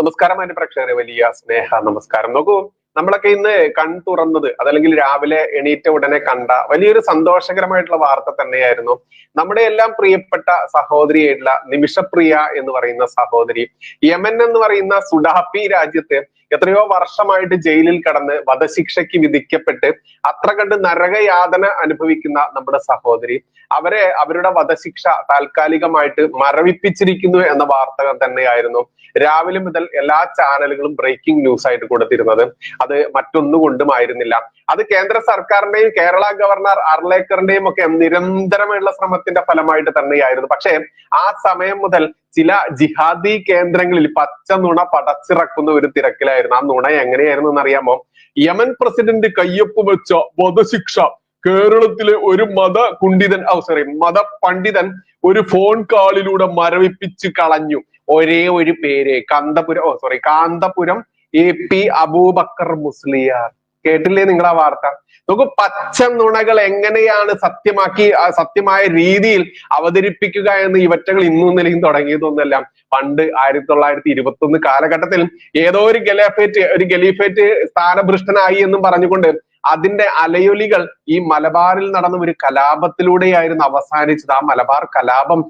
നമസ്കാരം എന്റെ പ്രേക്ഷകരെ, വലിയ സ്നേഹ നമസ്കാരം. നോക്കൂ, നമ്മളൊക്കെ ഇന്ന് കൺ തുറന്നത് അതല്ലെങ്കിൽ രാവിലെ എണീറ്റ ഉടനെ കണ്ട വലിയൊരു സന്തോഷകരമായിട്ടുള്ള വാർത്ത തന്നെയായിരുന്നു. നമ്മുടെ എല്ലാം പ്രിയപ്പെട്ട സഹോദരിയായിട്ടുള്ള നിമിഷപ്രിയ എന്ന് പറയുന്ന സഹോദരി യമൻ എന്ന് പറയുന്ന സുഡാപ്പി രാജ്യത്ത് എത്രയോ വർഷമായിട്ട് ജയിലിൽ കടന്ന് വധശിക്ഷയ്ക്ക് വിധിക്കപ്പെട്ട് അത്ര കണ്ട് നരകയാതന അനുഭവിക്കുന്ന നമ്മുടെ സഹോദരി, അവരുടെ വധശിക്ഷ താൽക്കാലികമായിട്ട് മരവിപ്പിച്ചിരിക്കുന്നു എന്ന വാർത്ത തന്നെയായിരുന്നു രാവിലെ മുതൽ എല്ലാ ചാനലുകളും ബ്രേക്കിംഗ് ന്യൂസ് ആയിട്ട് കൊടുത്തിരുന്നത്. അത് മറ്റൊന്നുകൊണ്ടുമായിരുന്നില്ല, അത് കേന്ദ്ര സർക്കാരിന്റെയും കേരള ഗവർണർ അർലേക്കറിന്റെയും ഒക്കെ നിരന്തരമായുള്ള ശ്രമത്തിന്റെ ഫലമായിട്ട് തന്നെയായിരുന്നു. പക്ഷേ ആ സമയം മുതൽ ചില ജിഹാദി കേന്ദ്രങ്ങളിൽ പച്ച നുണ പടച്ചിറക്കുന്ന ഒരു തിരക്കിലായിരുന്നു. ആ നുണ എങ്ങനെയായിരുന്നു എന്നറിയാമോ? യമൻ പ്രസിഡന്റ് കയ്യൊപ്പ് വെച്ച വധശിക്ഷ കേരളത്തിലെ ഒരു മത പണ്ഡിതൻ ഒരു ഫോൺ കാളിലൂടെ മരവിപ്പിച്ച് കളഞ്ഞു. ഒരേ ഒരു പേര്, കാന്തപുരം AP അബൂബക്കർ മുസ്ലിയാർ. കേട്ടില്ലേ നിങ്ങൾ ആ വാർത്ത? നമുക്ക് പച്ച നുണകൾ എങ്ങനെയാണ് സത്യമായ രീതിയിൽ അവതരിപ്പിക്കുക എന്ന് ഇവറ്റകൾ ഇന്നും നിലയും തുടങ്ങിയതൊന്നല്ല. പണ്ട് 1921 കാലഘട്ടത്തിൽ ഏതോ ഒരു ഖലീഫേറ്റ് സ്ഥാനഭ്രഷ്ടനായി എന്നും പറഞ്ഞുകൊണ്ട് അതിന്റെ അലയൊലികൾ ഈ മലബാറിൽ നടന്ന ഒരു കലാപത്തിലൂടെയായിരുന്നു അവസാനിച്ചത്. ആ മലബാർ കലാപം,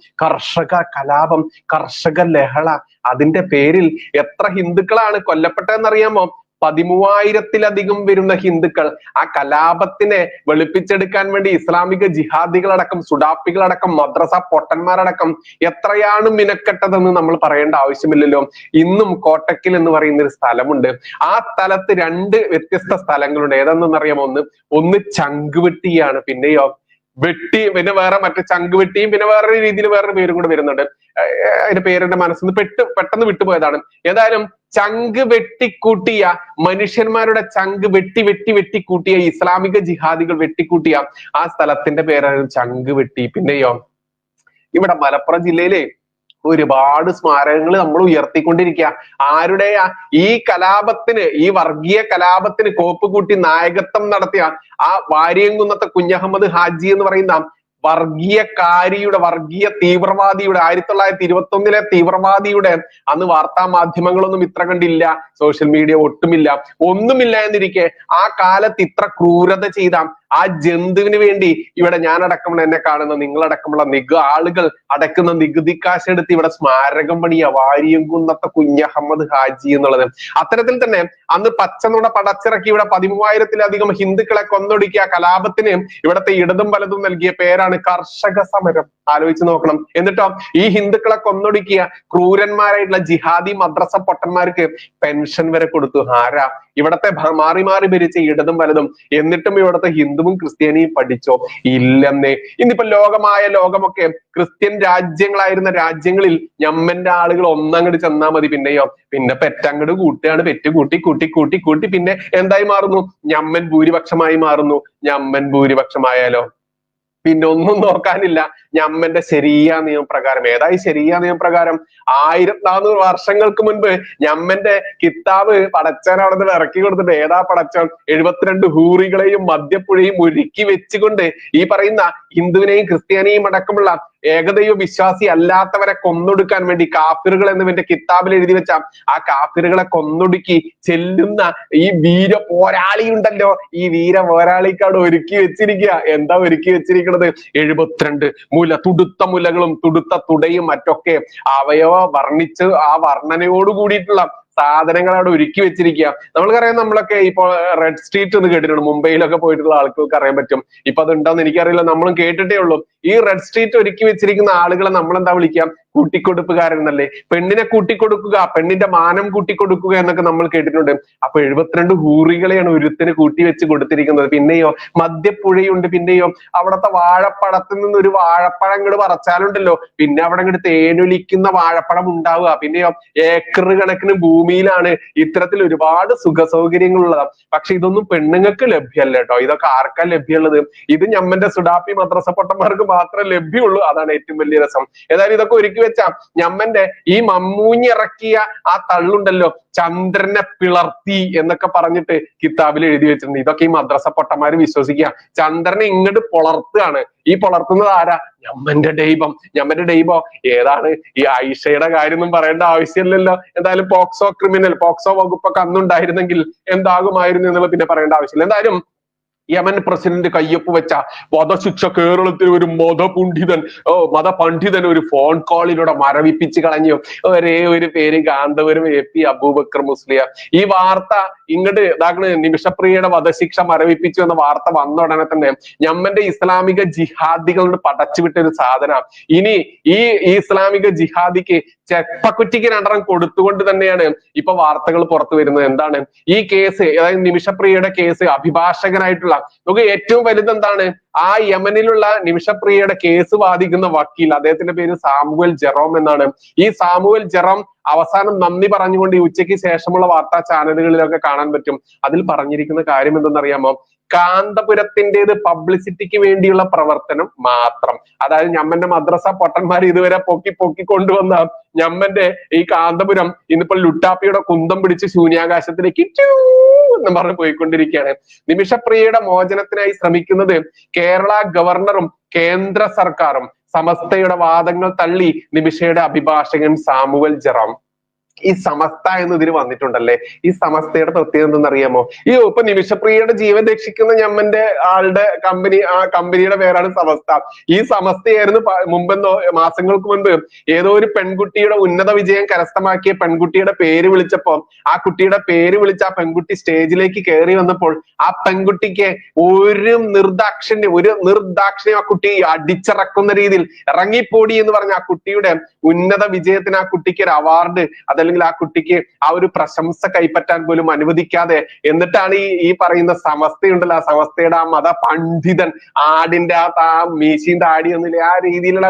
കർഷക ലഹള, അതിന്റെ പേരിൽ എത്ര ഹിന്ദുക്കളാണ് കൊല്ലപ്പെട്ടതെന്നറിയാമോ? 13,000-ലധികം വരുന്ന ഹിന്ദുക്കൾ. ആ കലാപത്തിനെ വെളുപ്പിച്ചെടുക്കാൻ വേണ്ടി ഇസ്ലാമിക ജിഹാദികളടക്കം, സുഡാപ്പികളടക്കം, മദ്രസ പൊട്ടന്മാരടക്കം എത്രയാണ് മിനക്കെട്ടതെന്ന് നമ്മൾ പറയേണ്ട ആവശ്യമില്ലല്ലോ. ഇന്നും കോട്ടക്കൽ എന്ന് പറയുന്ന ഒരു സ്ഥലമുണ്ട്. ആ സ്ഥലത്ത് 2 വ്യത്യസ്ത സ്ഥലങ്ങളുണ്ട്. ഏതെന്നറിയാമോ? ഒന്ന് ചങ്കുവെട്ടിയാണ്, പിന്നെയോ പിന്നെ മറ്റേ ചങ്കുവെട്ടിയും, പിന്നെ വേറൊരു രീതിയിൽ വേറൊരു പേരും കൂടെ വരുന്നുണ്ട്. അതിന്റെ പേരെന്റെ മനസ്സിൽ നിന്ന് പെട്ടെന്ന് വിട്ടുപോയതാണ്. ഏതായാലും ചങ്ക് വെട്ടിക്കൂട്ടിയ മനുഷ്യന്മാരുടെ ചങ്ക് വെട്ടിക്കൂട്ടിയ ഇസ്ലാമിക ജിഹാദികൾ വെട്ടിക്കൂട്ടിയ ആ സ്ഥലത്തിന്റെ പേരായിരുന്നു ചങ്കുവെട്ടി. പിന്നെയോ ഇവിടെ മലപ്പുറം ജില്ലയിലെ ഒരുപാട് സ്മാരകങ്ങൾ നമ്മൾ ഉയർത്തിക്കൊണ്ടിരിക്കുക. ആരുടെയാ? ഈ കലാപത്തിന്, ഈ വർഗീയ കലാപത്തിന് കോപ്പ് കൂട്ടി നായകത്വം നടത്തിയ ആ വാര്യംകുന്നത്തെ കുഞ്ഞഹമ്മദ് ഹാജി എന്ന് പറയുന്ന വർഗീയ തീവ്രവാദിയുടെ 1921 തീവ്രവാദിയുടെ അന്ന് വാർത്താ മാധ്യമങ്ങളൊന്നും ഇത്ര കണ്ടില്ല, സോഷ്യൽ മീഡിയ ഒന്നുമില്ല എന്നിരിക്കെ ആ കാലത്ത് ഇത്ര ക്രൂരത ചെയ്ത ആ ജന്തുവിന് വേണ്ടി ഇവിടെ ഞാനടക്കമുള്ള, എന്നെ കാണുന്ന നിങ്ങളടക്കമുള്ള ആളുകൾ അടക്കുന്ന നികുതി കാശെടുത്ത് ഇവിടെ സ്മാരകം പണിയ വാര്യംകുന്നത്തെ കുഞ്ഞഹമ്മദ് ഹാജി എന്നുള്ളത്. അത്തരത്തിൽ തന്നെ അന്ന് പച്ചനുണ പടച്ചിറക്കി ഇവിടെ 13,000-ലധികം ഹിന്ദുക്കളെ കൊന്നൊടുക്കിയ കലാപത്തിന് ഇവിടത്തെ ഇടതും വലതും നൽകിയ പേരാണ് കർഷക സമരം. ആലോചിച്ച് നോക്കണം. എന്നിട്ടോ ഈ ഹിന്ദുക്കളെ കൊന്നൊടുക്കിയ ക്രൂരന്മാരായിട്ടുള്ള ജിഹാദി മദ്രസ പൊട്ടന്മാർക്ക് പെൻഷൻ വരെ കൊടുത്തു. ആരാ? ഇവിടത്തെ മാറി ഭരിച്ച ഇടതും വലതും. എന്നിട്ടും ഇവിടത്തെ ഹിന്ദുവും ക്രിസ്ത്യാനിയും പഠിച്ചോ? ഇല്ലെന്നേ. ഇന്നിപ്പോ ലോകമൊക്കെ ക്രിസ്ത്യൻ രാജ്യങ്ങളായിരുന്ന രാജ്യങ്ങളിൽ ഞമ്മന്റെ ആളുകൾ ഒന്നങ്ങട് ചെന്നാ മതി, പിന്നെ പെറ്റങ്ങട് കൂട്ടുകയാണ്. പെറ്റ് കൂട്ടി പിന്നെ എന്തായി മാറുന്നു? ഞമ്മൻ ഭൂരിപക്ഷമായി മാറുന്നു. ഞമ്മൻ ഭൂരിപക്ഷമായാലോ പിന്നെ ഒന്നും നോക്കാനില്ല. ഞമ്മന്റെ ശരിയ നിയമപ്രകാരം, ഏതായി ശരിയ നിയമപ്രകാരം 1400 വർഷങ്ങൾക്ക് മുൻപ് ഞമ്മന്റെ കിതാബ് പടച്ചവൻ അവിടെ നിന്ന് ഇറക്കി കൊടുത്തിട്ട്, ഏതാ പടച്ചവൻ? 72 ഹൂറികളെയും മദ്യപ്പുഴയും ഒരുക്കി വെച്ചുകൊണ്ട് ഈ പറയുന്ന ഹിന്ദുവിനെയും ക്രിസ്ത്യാനിയും അടക്കമുള്ള ഏകദൈവ വിശ്വാസി അല്ലാത്തവരെ കൊന്നൊടുക്കാൻ വേണ്ടി കാഫിറുകൾ എന്നിവന്റെ കിതാബിൽ എഴുതി വെച്ച ആ കാഫിറുകളെ കൊന്നൊടുക്കി ചെല്ലുന്ന ഈ വീര പോരാളി ഉണ്ടല്ലോ, ഈ വീര പോരാളിക്കാട് ഒരുക്കി വെച്ചിരിക്കുക. എന്താ ഒരുക്കി വെച്ചിരിക്കുന്നത്? 72 തുടുത്ത മുലകളും തുടുത്ത തുടയും മറ്റൊക്കെ അവയവ വർണ്ണിച്ച് ആ വർണ്ണനയോട് കൂടിയിട്ടുള്ള സാധനങ്ങൾ അവിടെ ഒരുക്കി വെച്ചിരിക്കുക. നമ്മൾക്കറിയാം, നമ്മളൊക്കെ ഇപ്പൊ റെഡ് സ്ട്രീറ്റ് എന്ന് കേട്ടിട്ടുണ്ട്. മുംബൈയിലൊക്കെ പോയിട്ടുള്ള ആൾക്കാർക്ക് അറിയാൻ പറ്റും. ഇപ്പൊ അതുണ്ടോന്ന് എനിക്കറിയില്ല, നമ്മളും കേട്ടിട്ടേ ഉള്ളൂ. ഈ റെഡ് സ്ട്രീറ്റ് ഒരുക്കി വെച്ചിരിക്കുന്ന ആളുകളെ നമ്മളെന്താ വിളിക്കാം? കൂട്ടിക്കൊടുപ്പുകാരൻ എന്നല്ലേ. പെണ്ണിനെ കൂട്ടിക്കൊടുക്കുക, പെണ്ണിന്റെ മാനം കൂട്ടിക്കൊടുക്കുക എന്നൊക്കെ നമ്മൾ കേട്ടിട്ടുണ്ട്. അപ്പൊ 72 ഹൂറികളെയാണ് ഒരുത്തിന് കൂട്ടി വെച്ച് കൊടുത്തിരിക്കുന്നത്. പിന്നെയോ മദ്യപ്പുഴയുണ്ട്. പിന്നെയോ അവിടത്തെ വാഴപ്പഴത്തിൽ നിന്ന് ഒരു വാഴപ്പഴം ഇങ്ങോട്ട് പറിച്ചാലുണ്ടല്ലോ, പിന്നെ അവിടെ ഇങ്ങോട്ട് തേനൊലിക്കുന്ന വാഴപ്പഴം ഉണ്ടാവുക. പിന്നെയോ ഏക്കർ കണക്കിന് ഭൂമിയിലാണ് ഇത്തരത്തിൽ ഒരുപാട് സുഖ സൗകര്യങ്ങളുള്ളത്. പക്ഷെ ഇതൊന്നും പെണ്ണുങ്ങൾക്ക് ലഭ്യമല്ല കേട്ടോ. ഇതൊക്കെ ആർക്കാ ലഭ്യമുള്ളത്? ഇത് ഞമ്മന്റെ സുഡാപ്പി മദ്രസ പൊട്ടന്മാർക്ക് മാത്രമേ ലഭ്യമുള്ളൂ. അതാണ് ഏറ്റവും വലിയ രസം. ഏതായാലും ഇതൊക്കെ ഒരുക്കി വെച്ച ഞമ്മന്റെ ഈ മമ്മൂഞ്ഞിറക്കിയ ആ തള്ളുണ്ടല്ലോ, ചന്ദ്രനെ പിളർത്തി എന്നൊക്കെ പറഞ്ഞിട്ട് കിതാബിൽ എഴുതി വെച്ചിട്ടുണ്ട്. ഇതൊക്കെ ഈ മദ്രസ പൊട്ടന്മാര് വിശ്വസിക്കുക. ചന്ദ്രനെ ഇങ്ങോട്ട് പൊളർത്തുകയാണ്. ഈ പൊളർത്തുന്നത് ആരാ? ഞമ്മന്റെ ദൈവം. ഞമ്മന്റെ ദൈവം ഏതാണ്? ഈ ആയിഷയുടെ കാര്യമൊന്നും പറയേണ്ട ആവശ്യമില്ലല്ലോ. എന്തായാലും പോക്സോ വകുപ്പൊക്കെ അന്നുണ്ടായിരുന്നെങ്കിൽ എന്താകുമായിരുന്നു എന്നുള്ളത് പിന്നെ പറയേണ്ട ആവശ്യമില്ല. എന്തായാലും യമൻ പ്രസിഡന്റ് കയ്യൊപ്പ് വെച്ച വധശിക്ഷ കേരളത്തിൽ ഒരു മതപണ്ഡിതൻ ഒരു ഫോൺ കോളിലൂടെ മരവിപ്പിച്ച് കളഞ്ഞു. ഒരേ ഒരു പേര് കാന്തപുരം AP അബൂബക്കർ മുസ്ലിയാർ. ഈ വാർത്ത ഇങ്ങോട്ട് ഇതാക്കണ്, നിമിഷപ്രിയയുടെ വധശിക്ഷ മരവിപ്പിച്ചു എന്ന വാർത്ത വന്ന ഉടനെ തന്നെ ഞമ്മന്റെ ഇസ്ലാമിക ജിഹാദികളോട് പടച്ചുവിട്ട ഒരു സാധന. ഇനി ഈ ഇസ്ലാമിക ജിഹാദിക്ക് ചെപ്പക്കുറ്റിക്ക് 2 കൊടുത്തുകൊണ്ട് തന്നെയാണ് ഇപ്പൊ വാർത്തകൾ പുറത്തു വരുന്നത്. എന്താണ് ഈ കേസ്, അതായത് നിമിഷപ്രിയയുടെ കേസ്, അഭിഭാഷകനായിട്ടുള്ള നമുക്ക് ഏറ്റവും വലുത് എന്താണ്? ആ യമനിലുള്ള നിമിഷപ്രിയയുടെ കേസ് വാദിക്കുന്ന വക്കീൽ, അദ്ദേഹത്തിന്റെ പേര് സാമുവൽ ജെറോം എന്നാണ്. ഈ സാമുവൽ ജെറോം അവസാനം നന്ദി പറഞ്ഞുകൊണ്ട് ഈ ഉച്ചയ്ക്ക് ശേഷമുള്ള വാർത്താ ചാനലുകളിലൊക്കെ കാണാൻ പറ്റും. അതിൽ പറഞ്ഞിരിക്കുന്ന കാര്യം എന്തെന്നറിയാമോ? കാന്തപുരത്തിൻ്റെത് പബ്ലിസിറ്റിക്ക് വേണ്ടിയുള്ള പ്രവർത്തനം മാത്രം. അതായത് ഞമ്മന്റെ മദ്രസ പൊട്ടന്മാർ ഇതുവരെ പൊക്കി കൊണ്ടുവന്ന ഞമ്മന്റെ ഈ കാന്തപുരം ഇന്നിപ്പോ ലുട്ടാപ്പിയുടെ കുന്തം പിടിച്ച് ശൂന്യാകാശത്തിലേക്ക് എന്ന് പറഞ്ഞ് പോയിക്കൊണ്ടിരിക്കുകയാണ്. നിമിഷപ്രിയയുടെ മോചനത്തിനായി ശ്രമിക്കുന്നത് കേരള ഗവർണറും കേന്ദ്ര സർക്കാരും. സമസ്തയുടെ വാദങ്ങൾ തള്ളി നിമിഷയുടെ അഭിഭാഷകൻ സാമുവൽ ജെറോം. ഈ സമസ്ത എന്നതിന് വന്നിട്ടുണ്ടല്ലേ. ഈ സമസ്തയുടെ പ്രത്യേകത എന്തെന്നറിയാമോ? ഇപ്പൊ നിമിഷപ്രിയയുടെ ജീവൻ രക്ഷിക്കുന്ന ഞമ്മന്റെ ആളുടെ കമ്പനി, ആ കമ്പനിയുടെ പേരാണ് സമസ്ത. ഈ സമസ്തയായിരുന്നു മുമ്പെന്നോ മാസങ്ങൾക്ക് മുൻപ് ഏതോ ഒരു പെൺകുട്ടിയുടെ ഉന്നത വിജയം കരസ്ഥമാക്കിയ പെൺകുട്ടിയുടെ പേര് വിളിച്ചപ്പോ ആ കുട്ടിയുടെ പേര് വിളിച്ച ആ പെൺകുട്ടി സ്റ്റേജിലേക്ക് കയറി വന്നപ്പോൾ ആ പെൺകുട്ടിക്ക് ഒരു നിർദാക്ഷിണ്യം ആ കുട്ടി അടിച്ചിറക്കുന്ന രീതിയിൽ ഇറങ്ങിപ്പോടി എന്ന് പറഞ്ഞ ആ കുട്ടിയുടെ ഉന്നത വിജയത്തിന് ആ കുട്ടിക്ക് ഒരു അവാർഡ്, അതല്ലെങ്കിൽ ആ കുട്ടിക്ക് ആ ഒരു പ്രശംസ കൈപ്പറ്റാൻ പോലും അനുവദിക്കാതെ, എന്നിട്ടാണ് ഈ പറയുന്ന സമസ്തയുണ്ടല്ലോ, ആ സമസ്തയുടെ ആ മത പണ്ഡിതൻ, ആടിന്റെ ആ മീശയും താടിയൊന്നുമില്ല, ആ രീതിയിലുള്ള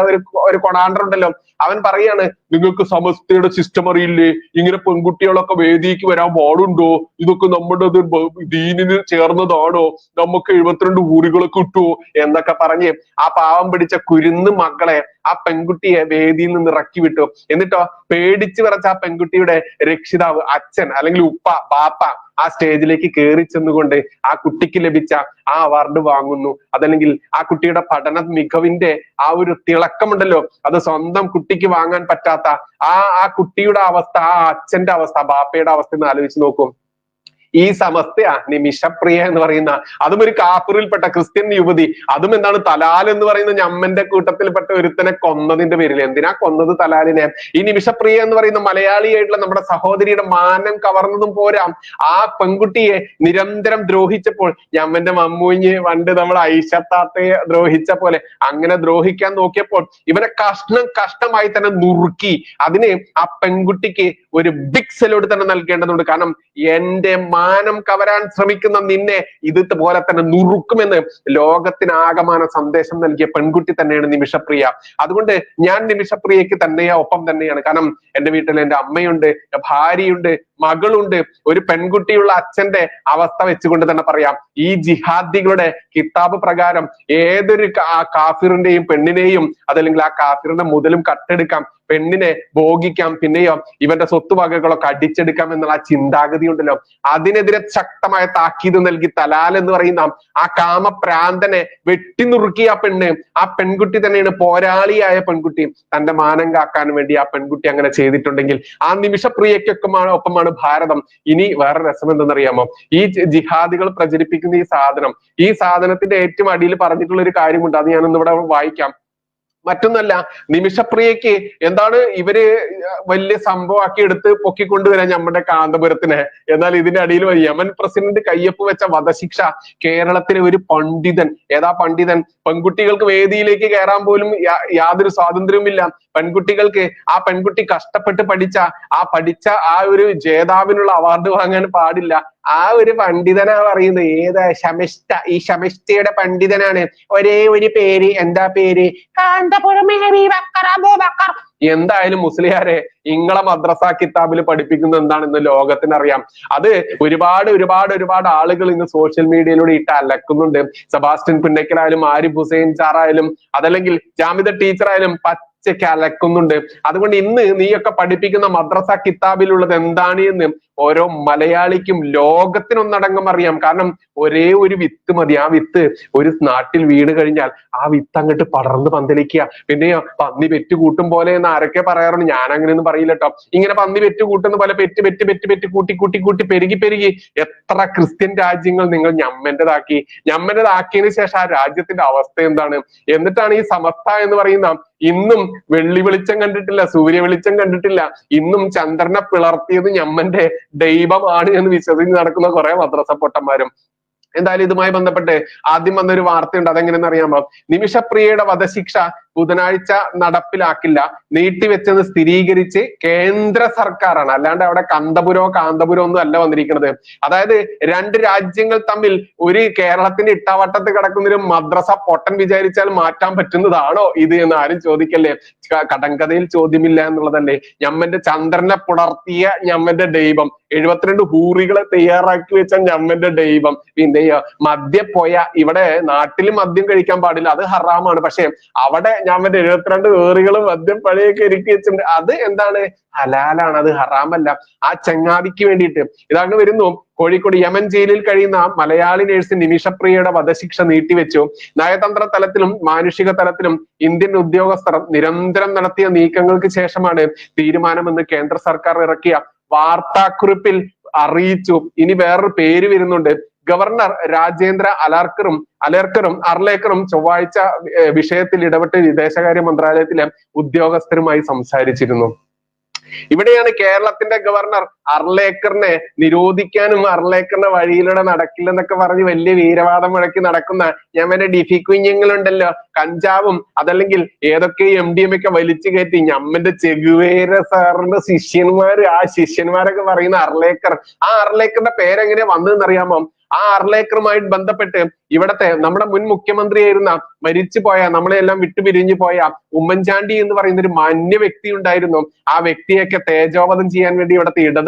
ഒരു കൊണാണ്ടർ ഉണ്ടല്ലോ, അവൻ പറയാണ് നിങ്ങൾക്ക് സമസ്തയുടെ സിസ്റ്റം അറിയില്ലേ, ഇങ്ങനെ പെൺകുട്ടികളൊക്കെ വേദിക്ക് വരാൻ പാടുണ്ടോ, ഇതൊക്കെ നമ്മുടെ ദീനിന് ചേർന്നതാണോ, നമുക്ക് 72 ഊരുകളെ കിട്ടുമോ എന്നൊക്കെ പറഞ്ഞ് ആ പാവം പിടിച്ച കുരുന്ന് മക്കളെ, ആ പെൺകുട്ടിയെ വേദിയിൽ നിന്ന് ഇറക്കി വിട്ടു. എന്നിട്ടോ പേടിച്ചു വിറച്ച ആ പെൺകുട്ടിയുടെ രക്ഷിതാവ്, അച്ഛൻ അല്ലെങ്കിൽ ബാപ്പ ആ സ്റ്റേജിലേക്ക് കയറി ചെന്നുകൊണ്ട് ആ കുട്ടിക്ക് ലഭിച്ച ആ അവാർഡ് വാങ്ങുന്നു. അതല്ലെങ്കിൽ ആ കുട്ടിയുടെ പഠന മികവിന്റെ ആ ഒരു തിളക്കമുണ്ടല്ലോ, അത് സ്വന്തം കുട്ടിക്ക് വാങ്ങാൻ പറ്റാത്ത ആ കുട്ടിയുടെ അവസ്ഥ, ആ അച്ഛന്റെ അവസ്ഥ, ബാപ്പയുടെ അവസ്ഥ എന്ന് ആലോചിച്ച് നോക്കും. ഈ സമസ്തയാ നിമിഷപ്രിയ എന്ന് പറയുന്ന, അതും ഒരു കാഫിറിൽപ്പെട്ട ക്രിസ്ത്യൻ യുവതി, അതും എന്താണ് തലാൽ എന്ന് പറയുന്ന ഞമ്മന്റെ കൂട്ടത്തിൽപ്പെട്ട ഒരുത്തനെ കൊന്നതിന്റെ പേരിൽ. എന്തിനാ കൊന്നത് തലാലിനെ? ഈ നിമിഷപ്രിയ എന്ന് പറയുന്ന മലയാളിയായിട്ടുള്ള നമ്മുടെ സഹോദരിയുടെ മാനം കവർന്നതും പോരാ, ആ പെൺകുട്ടിയെ നിരന്തരം ദ്രോഹിച്ചപ്പോൾ ഞമ്മന്റെ മമ്മൂഞ്ഞ് പണ്ട് നമ്മൾ ഐഷത്താത്തയെ ദ്രോഹിച്ച പോലെ അങ്ങനെ ദ്രോഹിക്കാൻ നോക്കിയപ്പോൾ ഇവനെ കഷ്ടമായി തന്നെ നുറുക്കി. അതിന് ആ പെൺകുട്ടിക്ക് ഒരു ബിഗ് സല്യൂട്ട് തന്നെ നൽകേണ്ടതുണ്ട്. കാരണം എന്റെ മാനം കവരാൻ ശ്രമിക്കുന്ന നിന്നെ ഇതുപോലെ തന്നെ നുറുക്കുമെന്ന് ലോകത്തിനാകമാന സന്ദേശം നൽകിയ പെൺകുട്ടി തന്നെയാണ് നിമിഷപ്രിയ. അതുകൊണ്ട് ഞാൻ നിമിഷപ്രിയക്ക് ഒപ്പം തന്നെയാണ്. കാരണം എന്റെ വീട്ടിൽ എന്റെ അമ്മയുണ്ട്, ഭാര്യയുണ്ട്, മകളുണ്ട്. ഒരു പെൺകുട്ടിയുള്ള അച്ഛന്റെ അവസ്ഥ വെച്ചുകൊണ്ട് തന്നെ പറയാം, ഈ ജിഹാദികളുടെ കിതാബ് പ്രകാരം ഏതൊരു കാഫിറിന്റെയും പെണ്ണിനെയും, അതല്ലെങ്കിൽ ആ കാഫിറിന്റെ മുതലും കട്ടെടുക്കാം, പെണ്ണിനെ ഭോഗിക്കാം, പിന്നെയോ ഇവന്റെ സ്വത്തുവകകളൊക്കെ അടിച്ചെടുക്കാം എന്നുള്ള ആ ചിന്താഗതി ഉണ്ടല്ലോ, അതിനെതിരെ ശക്തമായ താക്കീത് നൽകി തലാൽ എന്ന് പറയുന്ന ആ കാമപ്രാന്തനെ വെട്ടിനുറുക്കിയ ആ പെൺകുട്ടി തന്നെയാണ് പോരാളിയായ പെൺകുട്ടി. തന്റെ മാനം കാക്കാൻ വേണ്ടി ആ പെൺകുട്ടി അങ്ങനെ ചെയ്തിട്ടുണ്ടെങ്കിൽ ആ ഒപ്പമാണ് ഭാരതം. ഇനി വേറെ രസം എന്തെന്നറിയാമോ? ഈ ജിഹാദികൾ പ്രചരിപ്പിക്കുന്ന ഈ സാധനത്തിന്റെ ഏറ്റവും അടിയിൽ പറഞ്ഞിട്ടുള്ള ഒരു കാര്യമുണ്ട്, അത് ഞാനൊന്ന് ഇവിടെ വായിക്കാം. മറ്റൊന്നല്ല, നിമിഷപ്രിയക്ക് എന്താണ് ഇവര് വലിയ സംഭവമാക്കി എടുത്ത് പൊക്കിക്കൊണ്ടുവരാൻ നമ്മുടെ കാന്തപുരത്തിനെ. എന്നാൽ ഇതിന്റെ അടിയിൽ യമൻ പ്രസിഡന്റ് കയ്യൊപ്പ് വെച്ച വധശിക്ഷ കേരളത്തിലെ ഒരു പണ്ഡിതൻ, ഏതാ പണ്ഡിതൻ? പെൺകുട്ടികൾക്ക് വേദിയിലേക്ക് കയറാൻ പോലും യാതൊരു സ്വാതന്ത്ര്യവുമില്ല. പെൺകുട്ടികൾക്ക് ആ പെൺകുട്ടി കഷ്ടപ്പെട്ട് പഠിച്ച ആ ഒരു ജേതാവിനുള്ള അവാർഡ് വാങ്ങാൻ പാടില്ല. ആ ഒരു പണ്ഡിതനാ പറയുന്നത്. ഏതാ? ശമിഷ്ഠ. ഈ ശമിഷ്ഠയുടെ പണ്ഡിതനാണ്. ഒരേ ഒരു പേര്. എന്താ പേര്? എന്തായാലും മുസ്ലിയാരെ, ഇങ്ങളെ മദ്രസ കിതാബിൽ പഠിപ്പിക്കുന്നത് എന്താണെന്ന് ലോകത്തിനറിയാം. അത് ഒരുപാട് ആളുകൾ ഇന്ന് സോഷ്യൽ മീഡിയയിലൂടെ ഇട്ട് അലക്കുന്നുണ്ട്. സെബാസ്റ്റ്യൻ പുന്നക്കലായാലും ആരിഫ് ഹുസൈൻ സാറായാലും അതല്ലെങ്കിൽ ജാമിദ ടീച്ചറായാലും പച്ച പച്ചയ്ക്ക് അലക്കുന്നുണ്ട്. അതുകൊണ്ട് ഇന്ന് നീയൊക്കെ പഠിപ്പിക്കുന്ന മദ്രസ കിതാബിലുള്ളത് എന്താണ് എന്ന് ഓരോ മലയാളിക്കും ലോകത്തിനൊന്നടങ്കം അറിയാം. കാരണം ഒരേ ഒരു വിത്ത് മതി. ആ വിത്ത് ഒരു നാട്ടിൽ വീണ് കഴിഞ്ഞാൽ ആ വിത്ത് അങ്ങോട്ട് പടർന്ന് പന്തലിക്കുക. പിന്നെയോ പന്നി പെറ്റ് കൂട്ടും പോലെ എന്ന് ആരൊക്കെ പറയാറുണ്ട്. ഞാൻ അങ്ങനെയൊന്നും പറയില്ല കേട്ടോ. ഇങ്ങനെ പന്നി പെറ്റ് കൂട്ടുന്ന പോലെ പെറ്റ് പെറ്റ് പെറ്റ് പെറ്റ് കൂട്ടി കൂട്ടി കൂട്ടി പെരുകി പെരുകി എത്ര ക്രിസ്ത്യൻ രാജ്യങ്ങൾ നിങ്ങൾ ഞമ്മന്റേതാക്കിയതിനു ശേഷം ആ രാജ്യത്തിന്റെ അവസ്ഥ എന്താണ്? എന്നിട്ടാണ് ഈ സമസ്ത എന്ന് പറയുന്ന ഇന്നും വെള്ളി വെളിച്ചം കണ്ടിട്ടില്ല, സൂര്യ വെളിച്ചം കണ്ടിട്ടില്ല, ഇന്നും ചന്ദ്രനെ പിളർത്തിയത് ഞമ്മന്റെ ദൈവമാണ് എന്ന് വിശ്വസിച്ച് നടക്കുന്ന കുറെ മദ്രസ പൊട്ടന്മാരും. എന്തായാലും ഇതുമായി ബന്ധപ്പെട്ട് ആദ്യം വന്നൊരു വാർത്തയുണ്ട്. അതെങ്ങനെയെന്ന് അറിയാമോ? നിമിഷപ്രിയയുടെ വധശിക്ഷ ബുധനാഴ്ച നടപ്പിലാക്കില്ല, നീട്ടിവെച്ചെന്ന് സ്ഥിരീകരിച്ച് കേന്ദ്ര സർക്കാരാണ്. അല്ലാണ്ട് അവിടെ കാന്തപുരോ ഒന്നും അല്ല വന്നിരിക്കുന്നത്. അതായത് രണ്ട് രാജ്യങ്ങൾ തമ്മിൽ ഒരു കേരളത്തിന്റെ ഇട്ടാവട്ടത്ത് കിടക്കുന്ന ഒരു മദ്രസ പൊട്ടൻ വിചാരിച്ചാൽ മാറ്റാൻ പറ്റുന്നതാണോ ഇത് എന്ന് ആരും ചോദിക്കല്ലേ. കടങ്കഥയിൽ ചോദ്യമില്ല എന്നുള്ളതല്ലേ. ഞമ്മന്റെ ചന്ദ്രനെ പുണർത്തിയ ഞമ്മന്റെ ദൈവം, 72 ഹൂറികളെ തയ്യാറാക്കി വെച്ച ഞമ്മന്റെ ദൈവം. പിന്നെയോ മദ്യപ്പോയ ഇവിടെ നാട്ടിൽ മദ്യം കഴിക്കാൻ പാടില്ല, അത് ഹറാമാണ്. പക്ഷെ അവിടെ ഞമ്മന്റെ 72 ഹൂറികളും മദ്യം പഴയൊക്കെ ഒരുക്കി വെച്ചിട്ടുണ്ട്. അത് എന്താണ്? ഹലാലാണ്, അത് ഹറാമല്ല. ആ ചങ്ങാതിക്ക് വേണ്ടിയിട്ട് ഇതാണ് വരുന്നു. കോഴിക്കോട് യമൻ ജയിലിൽ കഴിയുന്ന മലയാളി നേഴ്സ് നിമിഷപ്രിയയുടെ വധശിക്ഷ നീട്ടിവെച്ചു. നയതന്ത്ര തലത്തിലും മാനുഷിക തലത്തിലും ഇന്ത്യൻ ഉദ്യോഗസ്ഥർ നിരന്തരം നടത്തിയ നീക്കങ്ങൾക്ക് ശേഷമാണ് തീരുമാനമെന്ന് കേന്ദ്ര സർക്കാർ ഇറക്കിയ വാർത്താക്കുറിപ്പിൽ അറിയിച്ചു. ഇനി വേറൊരു പേര് വരുന്നുണ്ട്. ഗവർണർ രാജേന്ദ്ര അർലേക്കറും ചൊവ്വാഴ്ച വിഷയത്തിൽ ഇടപെട്ട് വിദേശകാര്യ മന്ത്രാലയത്തിലെ ഉദ്യോഗസ്ഥരുമായി സംസാരിച്ചിരുന്നു. ഇവിടെയാണ് കേരളത്തിന്റെ ഗവർണർ അർലേക്കറിനെ നിരോധിക്കാനും അർലേക്കറിന്റെ വഴിയിലൂടെ നടക്കില്ലെന്നൊക്കെ പറഞ്ഞ് വലിയ വീരവാദം മുഴക്കി നടക്കുന്ന ഞമ്മന്റെ ഡിഫി കുഞ്ഞുങ്ങളുണ്ടല്ലോ, കഞ്ചാവും അതല്ലെങ്കിൽ ഏതൊക്കെ MDMA ഒക്കെ വലിച്ചു കയറ്റി ഞമ്മന്റെ ചെഗുവേര സാറിന്റെ ആ ശിഷ്യന്മാരൊക്കെ പറയുന്ന അർലേക്കർ. ആ അർലേക്കറിന്റെ പേരെങ്ങനെ വന്നതെന്നറിയാമോ? ആ അർലേക്കറുമായി ബന്ധപ്പെട്ട് ഇവിടത്തെ നമ്മുടെ മുൻ മുഖ്യമന്ത്രിയായിരുന്ന മരിച്ചുപോയ, നമ്മളെല്ലാം വിട്ടുപിരിഞ്ഞു പോയ ഉമ്മൻചാണ്ടി എന്ന് പറയുന്ന ഒരു മാന്യ വ്യക്തി ഉണ്ടായിരുന്നു. ആ വ്യക്തിയൊക്കെ തേജോവധം ചെയ്യാൻ വേണ്ടി ഇവിടുത്തെ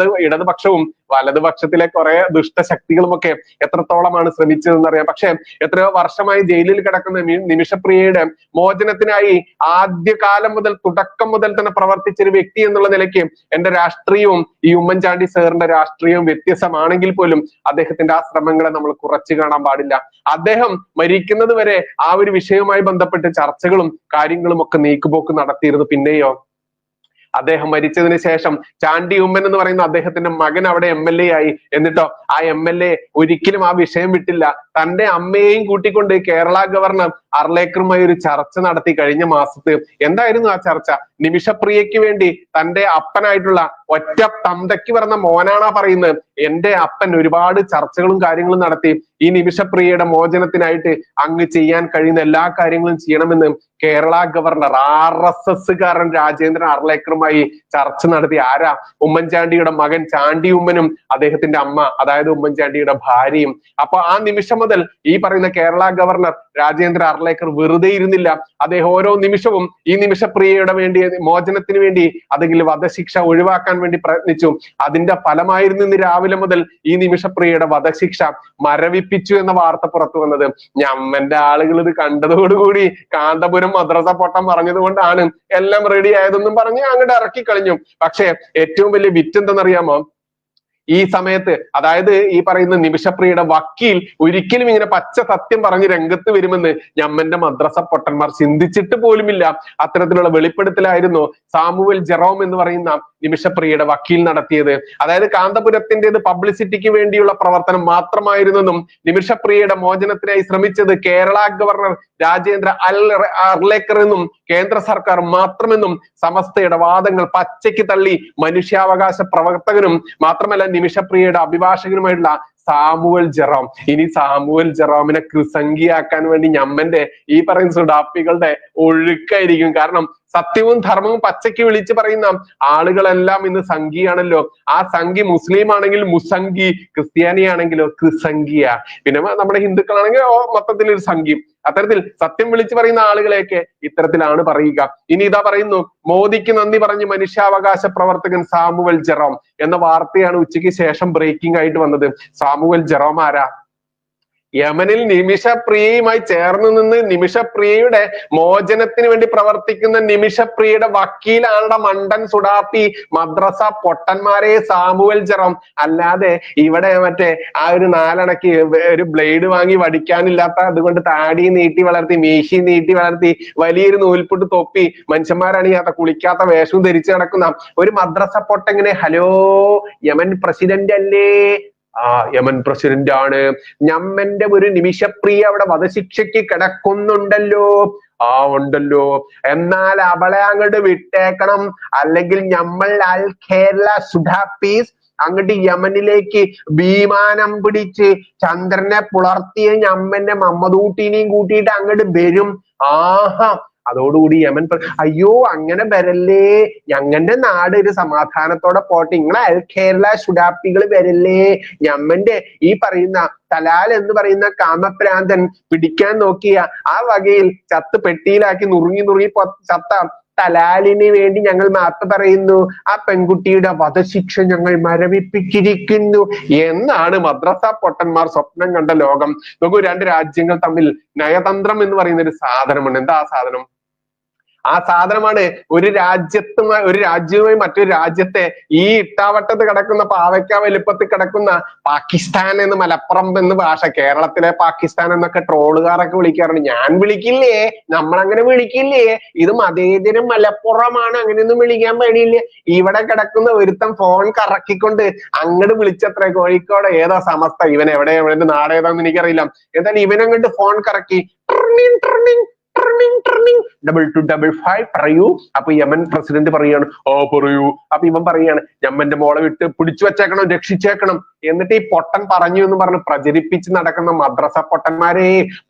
ഇടതുപക്ഷവും വലതുപക്ഷത്തിലെ കുറെ ദുഷ്ടശക്തികളും ഒക്കെ എത്രത്തോളമാണ് ശ്രമിച്ചതെന്നറിയാം. പക്ഷെ എത്രയോ വർഷമായി ജയിലിൽ കിടക്കുന്ന നിമിഷപ്രിയയുടെ മോചനത്തിനായി ആദ്യകാലം മുതൽ തുടക്കം മുതൽ തന്നെ പ്രവർത്തിച്ച ഒരു വ്യക്തി എന്നുള്ള നിലയ്ക്ക് എന്റെ രാഷ്ട്രീയവും ഈ ഉമ്മൻചാണ്ടി സാറിന്റെ രാഷ്ട്രീയവും വ്യത്യസ്തമാണെങ്കിൽ പോലും അദ്ദേഹത്തിന്റെ ആ ശ്രമങ്ങളെ നമ്മൾ കുറച്ചു കാണാൻ പാടില്ല. അദ്ദേഹം മരിക്കുന്നത് വരെ ആ ഒരു വിഷയവുമായി ബന്ധപ്പെട്ട് ചർച്ചകളും കാര്യങ്ങളും ഒക്കെ നീക്കുപോക്ക് നടത്തിയിരുന്നു. പിന്നെയോ അദ്ദേഹം മരിച്ചതിന് ശേഷം ചാണ്ടി ഉമ്മൻ എന്ന് പറയുന്ന അദ്ദേഹത്തിന്റെ മകൻ അവിടെ MLA ആയി. എന്നിട്ടോ ആ MLA ഒരിക്കലും ആ വിഷയം വിട്ടില്ല. തന്റെ അമ്മയെയും കൂട്ടിക്കൊണ്ട് കേരള ഗവർണർ അർലേക്കറുമായി ഒരു ചർച്ച നടത്തി കഴിഞ്ഞ മാസത്ത്. എന്തായിരുന്നു ആ ചർച്ച? നിമിഷപ്രിയയ്ക്ക് വേണ്ടി തന്റെ അപ്പനായിട്ടുള്ള ഒറ്റ തന്തയ്ക്ക് പറഞ്ഞ മോനാണാ പറയുന്നത്. എന്റെ അപ്പൻ ഒരുപാട് ചർച്ചകളും കാര്യങ്ങളും നടത്തി ഈ നിമിഷപ്രിയയുടെ മോചനത്തിനായിട്ട് അങ്ങ് ചെയ്യാൻ കഴിയുന്ന എല്ലാ കാര്യങ്ങളും ചെയ്യണമെന്ന് കേരള ഗവർണർ RSSകാരൻ രാജേന്ദ്രൻ അർലേക്കറുമായി ചർച്ച നടത്തി. ആരാ? ഉമ്മൻചാണ്ടിയുടെ മകൻ ചാണ്ടി ഉമ്മനും അദ്ദേഹത്തിന്റെ അമ്മ, അതായത് ഉമ്മൻചാണ്ടിയുടെ ഭാര്യയും. അപ്പൊ ആ നിമിഷം മുതൽ ഈ പറയുന്ന കേരള ഗവർണർ രാജേന്ദ്ര അർലേക്കർ വെറുതെ ഇരുന്നില്ല. അദ്ദേഹം ഓരോ നിമിഷവും ഈ നിമിഷപ്രിയയുടെ വേണ്ടി മോചനത്തിന് വേണ്ടി അല്ലെങ്കിൽ വധശിക്ഷ ഒഴിവാക്കാൻ വേണ്ടി പ്രയത്നിച്ചു. അതിന്റെ ഫലമായിരുന്നു ഇന്ന് രാവിലെ മുതൽ ഈ നിമിഷപ്രിയയുടെ വധശിക്ഷ മരവിപ്പിച്ചു എന്ന വാർത്ത പുറത്തു വന്നത്. ഞമ്മന്റെ ആളുകൾ ഇത് കണ്ടതോടുകൂടി കാന്തപുരം മദ്രസ പൊട്ടം പറഞ്ഞത് കൊണ്ടാണ് എല്ലാം റെഡി ആയതെന്നും പറഞ്ഞ് അങ്ങോട്ട് ഇറക്കി കളഞ്ഞു. പക്ഷെ ഏറ്റവും വലിയ വിറ്റ് എന്തെന്നറിയാമോ? ഈ സമയത്ത്, അതായത് ഈ പറയുന്ന നിമിഷപ്രിയയുടെ വക്കീൽ ഒരിക്കലും ഇങ്ങനെ പച്ച സത്യം പറഞ്ഞ് രംഗത്ത് വരുമെന്ന് ഞമ്മന്റെ മദ്രസ പൊട്ടന്മാർ ചിന്തിച്ചിട്ട് പോലുമില്ല. അത്തരത്തിലുള്ള വെളിപ്പെടുത്തലായിരുന്നു സാമുവൽ ജെറോം എന്ന് പറയുന്ന നിമിഷപ്രിയയുടെ വക്കീൽ നടത്തിയത്. അതായത് കാന്തപുരത്തിൻ്റെത് പബ്ലിസിറ്റിക്ക് വേണ്ടിയുള്ള പ്രവർത്തനം മാത്രമായിരുന്നെന്നും നിമിഷപ്രിയയുടെ മോചനത്തിനായി ശ്രമിച്ചത് കേരള ഗവർണർ രാജേന്ദ്ര അർലേക്കർ എന്നും കേന്ദ്ര സർക്കാർ മാത്രമെന്നും സമസ്തയുടെ വാദങ്ങൾ പച്ചയ്ക്ക് തള്ളി മനുഷ്യാവകാശ പ്രവർത്തകനും മാത്രമല്ല നിമിഷപ്രിയയുടെ അഭിഭാഷകനുമായിട്ടുള്ള സാമുവൽ ജെറോം. ഇനി സാമുവൽ ജെറോമിനെ കൃസംഗിയാക്കാൻ വേണ്ടി ഞമ്മന്റെ ഈ പറയുന്ന സുഡാപ്പികളുടെ ഒഴുക്കായിരിക്കും. കാരണം സത്യവും ധർമ്മവും പച്ചയ്ക്ക് വിളിച്ച് പറയുന്ന ആളുകളെല്ലാം ഇന്ന് സംഘിയാണല്ലോ. ആ സംഘി മുസ്ലിം ആണെങ്കിൽ മുസംഗി, ക്രിസ്ത്യാനിയാണെങ്കിലോ കൃസംഗിയ, പിന്നെ നമ്മുടെ ഹിന്ദുക്കളാണെങ്കിൽ മൊത്തത്തിൽ ഒരു സംഘി. അത്തരത്തിൽ സത്യം വിളിച്ചു പറയുന്ന ആളുകളെയൊക്കെ ഇത്തരത്തിലാണ് പറയുക. ഇനി ഇതാ പറയുന്നു, മോദിക്ക് നന്ദി പറഞ്ഞ് മനുഷ്യാവകാശ പ്രവർത്തകൻ സാമുവൽ ജെറോം എന്ന വാർത്തയാണ് ഉച്ചയ്ക്ക് ശേഷം ബ്രേക്കിംഗ് ആയിട്ട് വന്നത്. സാമുവൽ ജെറോം ആരാ? യമനിൽ നിമിഷപ്രിയയുമായി ചേർന്ന് നിന്ന് നിമിഷപ്രിയയുടെ മോചനത്തിന് വേണ്ടി പ്രവർത്തിക്കുന്ന നിമിഷപ്രിയയുടെ വക്കീലാണുടെ മണ്ടൻ സുഡാപ്പി മദ്രസ പൊട്ടന്മാരെ സാമുവൽ ജെറോം. അല്ലാതെ ഇവിടെ മറ്റേ ആ ഒരു നാലണക്ക് ഒരു ബ്ലേഡ് വാങ്ങി വടിക്കാനില്ലാത്ത അതുകൊണ്ട് താടി നീട്ടി വളർത്തി മീശി നീട്ടി വളർത്തി വലിയൊരു നൂൽപുട്ട് തൊപ്പി മനുഷ്യന്മാരണിയാത്ത കുളിക്കാത്ത വേഷവും ധരിച്ചു നടക്കുന്ന ഒരു മദ്രസ പൊട്ടെങ്ങനെ ഹലോ യമൻ പ്രസിഡന്റ് അല്ലേ? യമൻ പ്രസിഡന്റ് ആണ്. ഞമ്മന്റെ ഒരു നിമിഷപ്രിയ അവിടെ വധശിക്ഷയ്ക്ക് കിടക്കുന്നുണ്ടല്ലോ. ഉണ്ടല്ലോ. എന്നാൽ അവളെ അങ്ങോട്ട് വിട്ടേക്കണം, അല്ലെങ്കിൽ നമ്മൾ അൽ കേരള സുഡാപ്പീസ് അങ്ങോട്ട് യമനിലേക്ക് വിമാനം പിടിച്ച് ചന്ദ്രനെ പുലർത്തിയ ഞമ്മന്റെ മമ്മദൂട്ടിനെയും കൂട്ടിയിട്ട് അങ്ങോട്ട് വരും. ആഹാ, അതോടുകൂടി യമൻ അയ്യോ അങ്ങനെ വരല്ലേ, ഞങ്ങളുടെ നാട് ഒരു സമാധാനത്തോടെ പോട്ടെ, നിങ്ങളെ അൽ കേരള സുഡാപ്പികൾ വരല്ലേ, ഞമ്മന്റെ ഈ പറയുന്ന തലാൽ എന്ന് പറയുന്ന കാമപ്രാന്തൻ പിടിക്കാൻ നോക്കിയ ആ വകയിൽ ചത്ത് പെട്ടിയിലാക്കി നുറുങ്ങി ചത്ത തലാലിന് വേണ്ടി ഞങ്ങൾ മാപ്പ് പറയുന്നു. ആ പെൺകുട്ടിയുടെ വധശിക്ഷ ഞങ്ങൾ മരവിപ്പിച്ചിരിക്കുന്നു എന്നാണ് മദ്രസ പൊട്ടന്മാർ സ്വപ്നം കണ്ട ലോകം. നോക്കൂ, രണ്ട് രാജ്യങ്ങൾ തമ്മിൽ നയതന്ത്രം എന്ന് പറയുന്ന ഒരു സാധനമുണ്ട്. എന്താ ആ സാധനം? ആ സാധനമാണ് ഒരു രാജ്യവുമായി മറ്റൊരു രാജ്യത്തെ ഈ ഇട്ടാവട്ടത്ത് കിടക്കുന്ന പാവയ്ക്ക വലുപ്പത്തിൽ കിടക്കുന്ന പാകിസ്ഥാൻ എന്ന് മലപ്പുറം എന്ന് ഭാഷ, കേരളത്തിലെ പാകിസ്ഥാൻ എന്നൊക്കെ ട്രോളുകാരൊക്കെ വിളിക്കാറുണ്ട്. ഞാൻ വിളിക്കില്ലേ, നമ്മളങ്ങനെ വിളിക്കില്ലേ, ഇത് മതേതരം മലപ്പുറമാണ്, അങ്ങനെയൊന്നും വിളിക്കാൻ പാടില്ല. ഇവിടെ കിടക്കുന്ന ഒരുത്തൻ ഫോൺ കറക്കിക്കൊണ്ട് അങ്ങോട്ട് വിളിച്ചത്ര കോഴിക്കോട് ഏതാ സമസ്ത, ഇവൻ എവിടെ നാടേതാന്ന് എനിക്കറിയില്ല, എന്തായാലും ഇവനങ്ങോട്ട് ഫോൺ കറക്കി ടർണിങ് 2255 പറയൂ. അപ്പൊ യമൻ പ്രസിഡന്റ് പറയാണ് പറയൂ. അപ്പൊ ഇവൻ പറയാണ് ഞമ്മന്റെ മോളെ വിട്ട് പിടിച്ചു വെച്ചേക്കണം, രക്ഷിച്ചേക്കണം. എന്നിട്ട് ഈ പൊട്ടൻ പറഞ്ഞു എന്ന് പറഞ്ഞ് പ്രചരിപ്പിച്ച് നടക്കുന്ന മദ്രസ പൊട്ടന്മാരെ,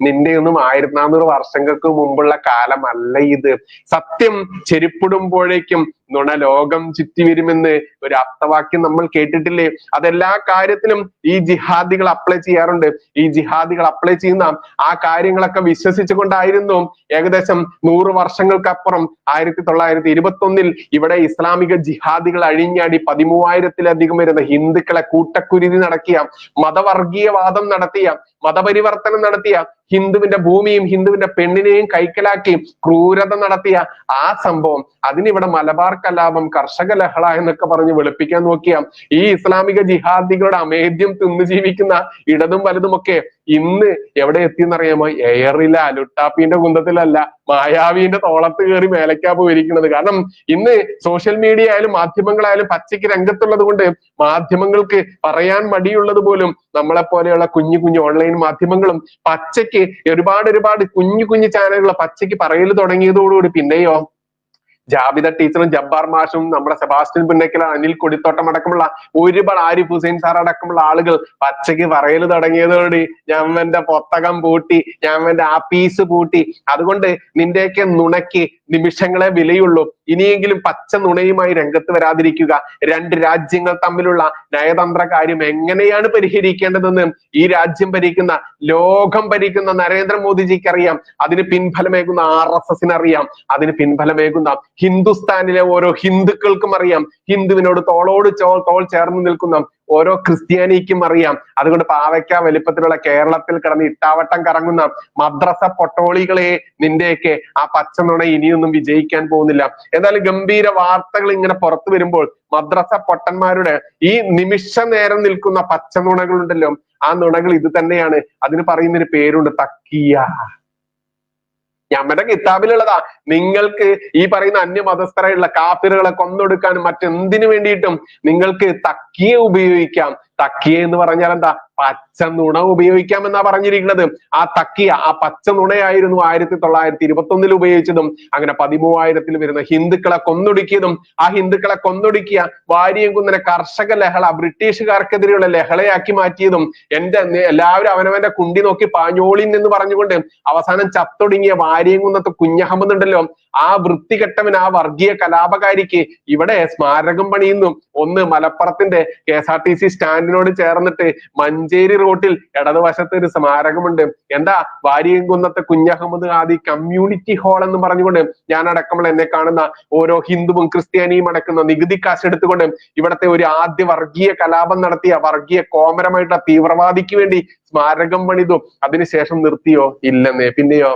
നിന്റെ ഒന്നും 1400 വർഷങ്ങൾക്ക് മുമ്പുള്ള കാലമല്ല ഇത്. സത്യം ചെരുപ്പിടുമ്പോഴേക്കും നുണ ലോകം ചുറ്റി വരുമെന്ന് ഒരു ആപ്തവാക്യം നമ്മൾ കേട്ടിട്ടില്ലേ? അതെല്ലാ കാര്യത്തിലും ഈ ജിഹാദികൾ അപ്ലൈ ചെയ്യാറുണ്ട്. ഈ ജിഹാദികൾ അപ്ലൈ ചെയ്യുന്ന ആ കാര്യങ്ങളൊക്കെ വിശ്വസിച്ചുകൊണ്ടായിരുന്നു ഏകദേശം 100 വർഷങ്ങൾക്കപ്പുറം 1921 ഇവിടെ ഇസ്ലാമിക ജിഹാദികൾ അഴിഞ്ഞാടി 13,000-ലധികം വരുന്ന ഹിന്ദുക്കളെ കൂട്ടക്കുരുതി നടത്തിയ, മതവർഗീയവാദം നടത്തിയ, മതപരിവർത്തനം നടത്തിയ, ഹിന്ദുവിന്റെ ഭൂമിയും ഹിന്ദുവിന്റെ പെണ്ണിനെയും കൈക്കലാക്കി ക്രൂരത നടത്തിയ ആ സംഭവം, അതിനിവിടെ മലബാർ കലാപം, കർഷക ലഹള എന്നൊക്കെ പറഞ്ഞ് വെളുപ്പിക്കാൻ നോക്കിയ ഈ ഇസ്ലാമിക ജിഹാദികളുടെ അമേദ്യം തിന്നു ജീവിക്കുന്ന ഇടതും വലതുമൊക്കെ ഇന്ന് എവിടെ എത്തിയെന്നറിയാമോ? എയറില, ലുട്ടാപ്പിന്റെ കുന്തത്തിലല്ല, മായാവിന്റെ തോളത്ത് കയറി മേലക്കാപ്പ് വിരിക്കുന്നത്. കാരണം ഇന്ന് സോഷ്യൽ മീഡിയ ആയാലും മാധ്യമങ്ങളായാലും പച്ചയ്ക്ക് രംഗത്തുള്ളത് കൊണ്ട് മാധ്യമങ്ങൾക്ക് പറയാൻ മടിയുള്ളത് പോലും നമ്മളെ പോലെയുള്ള കുഞ്ഞു ഓൺലൈൻ മാധ്യമങ്ങളും പച്ചയ്ക്ക് ഒരുപാട് കുഞ്ഞു ചാനലുകൾ പച്ചയ്ക്ക് പറയൽ തുടങ്ങിയതോടുകൂടി പിന്നെയോ ജാബിദ ടീച്ചറും ജബ്ബാർ മാഷും നമ്മുടെ സെബാസ്റ്റ്യൻ പുന്നക്കൽ, അനിൽ കൊടിത്തോട്ടം അടക്കമുള്ള ഒരുപാട്, ആരിഫ് ഹുസൈൻ സാർ അടക്കമുള്ള ആളുകൾ പച്ചയ്ക്ക് പറയൽ തുടങ്ങിയതോടെ ഞമ്മന്റെ പൊത്തകം പൂട്ടി, ഞമ്മന്റെ ആപ്പീസ് പൂട്ടി. അതുകൊണ്ട് നിന്റെയൊക്കെ നുണയ്ക്ക് നിമിഷങ്ങളെ വിലയുള്ളൂ. ഇനിയെങ്കിലും പച്ച നുണയുമായി രംഗത്ത് വരാതിരിക്കുക. രണ്ട് രാജ്യങ്ങൾ തമ്മിലുള്ള നയതന്ത്ര കാര്യം എങ്ങനെയാണ് പരിഹരിക്കേണ്ടതെന്ന് ഈ രാജ്യം ഭരിക്കുന്ന, ലോകം ഭരിക്കുന്ന നരേന്ദ്രമോദിജിക്ക് അറിയാം. അതിന് പിൻഫലമേകുന്ന RSSന് അറിയാം. അതിന് പിൻഫലമേകുന്ന ഹിന്ദുസ്ഥാനിലെ ഓരോ ഹിന്ദുക്കൾക്കും അറിയാം. ഹിന്ദുവിനോട് തോളോട് തോൾ ചേർന്ന് നിൽക്കുന്ന ഓരോ ക്രിസ്ത്യാനിക്കും അറിയാം. അതുകൊണ്ട് പാവയ്ക്ക വലിപ്പത്തിലുള്ള കേരളത്തിൽ കിടന്ന് ഇട്ടാവട്ടം കറങ്ങുന്ന മദ്രസ പൊട്ടോളികളെ, നിന്റെയൊക്കെ ആ പച്ചനുണ ഇനിയൊന്നും വിജയിക്കാൻ പോകുന്നില്ല. എന്തായാലും ഗംഭീര വാർത്തകൾ ഇങ്ങനെ പുറത്തു വരുമ്പോൾ മദ്രസ പൊട്ടന്മാരുടെ ഈ നിമിഷ നേരം നിൽക്കുന്ന പച്ചനുണകളുണ്ടല്ലോ, ആ നുണകൾ ഇത് തന്നെയാണ്. അതിന് പറയുന്നൊരു പേരുണ്ട്, തക്കിയ. ഞമ്മടെ കിതാബിലുള്ളതാ. നിങ്ങൾക്ക് ഈ പറയുന്ന അന്യമതസ്ഥരായിട്ടുള്ള കാഫിറുകളെ കൊന്നൊടുക്കാനും മറ്റെന്തിനു വേണ്ടിയിട്ടും നിങ്ങൾക്ക് തക്കിയ ഉപയോഗിക്കാം. തക്കിയ എന്ന് പറഞ്ഞാൽ എന്താ? പച്ച നുണ ഉപയോഗിക്കാം എന്നാ പറഞ്ഞിരിക്കുന്നത്. ആ തക്കിയ, ആ പച്ച നുണയായിരുന്നു 1921 ഉപയോഗിച്ചതും. അങ്ങനെ 13,000 വരുന്ന ഹിന്ദുക്കളെ കൊന്നൊടുക്കിയതും, ആ ഹിന്ദുക്കളെ കൊന്നൊടുക്കിയ വാരിയം കുന്നനെ കർഷക ലഹള ബ്രിട്ടീഷുകാർക്കെതിരെയുള്ള ലഹളയാക്കി മാറ്റിയതും, എല്ലാവരും അവനവന്റെ കുണ്ടി നോക്കി പാഞ്ഞോളിൻ എന്ന് പറഞ്ഞുകൊണ്ട് അവസാനം ചത്തൊടുങ്ങിയ വാരിയം കുന്നത്ത് കുഞ്ഞഹമ്മദ് ഉണ്ടല്ലോ, ആ വൃത്തികെട്ടവൻ, ആ വർഗീയ കലാപകാരിക്ക് ഇവിടെ സ്മാരകം പണിയുന്നു. ഒന്ന് മലപ്പുറത്തിന്റെ KSRTC സ്റ്റാൻഡിനോട് ചേർന്നിട്ട് മഞ്ചേരി റോട്ടിൽ ഇടതുവശത്ത് ഒരു സ്മാരകമുണ്ട്. എന്താ? വാരിയംകുന്നത്തെ കുഞ്ഞഹമ്മദ് ഹാദി കമ്മ്യൂണിറ്റി ഹാൾ എന്ന് പറഞ്ഞുകൊണ്ട് ഞാൻ അടക്കമുള്ള എന്നെ കാണുന്ന ഓരോ ഹിന്ദുവും ക്രിസ്ത്യാനിയും അടക്കുന്ന നികുതി കാശ് എടുത്തുകൊണ്ട് ഇവിടത്തെ ഒരു ആദ്യ വർഗീയ കലാപം നടത്തിയ വർഗീയ കോമരമായിട്ടുള്ള തീവ്രവാദിക്ക് വേണ്ടി സ്മാരകം പണിതു. അതിനുശേഷം നിർത്തിയോ? ഇല്ലെന്നേ. പിന്നെയോ?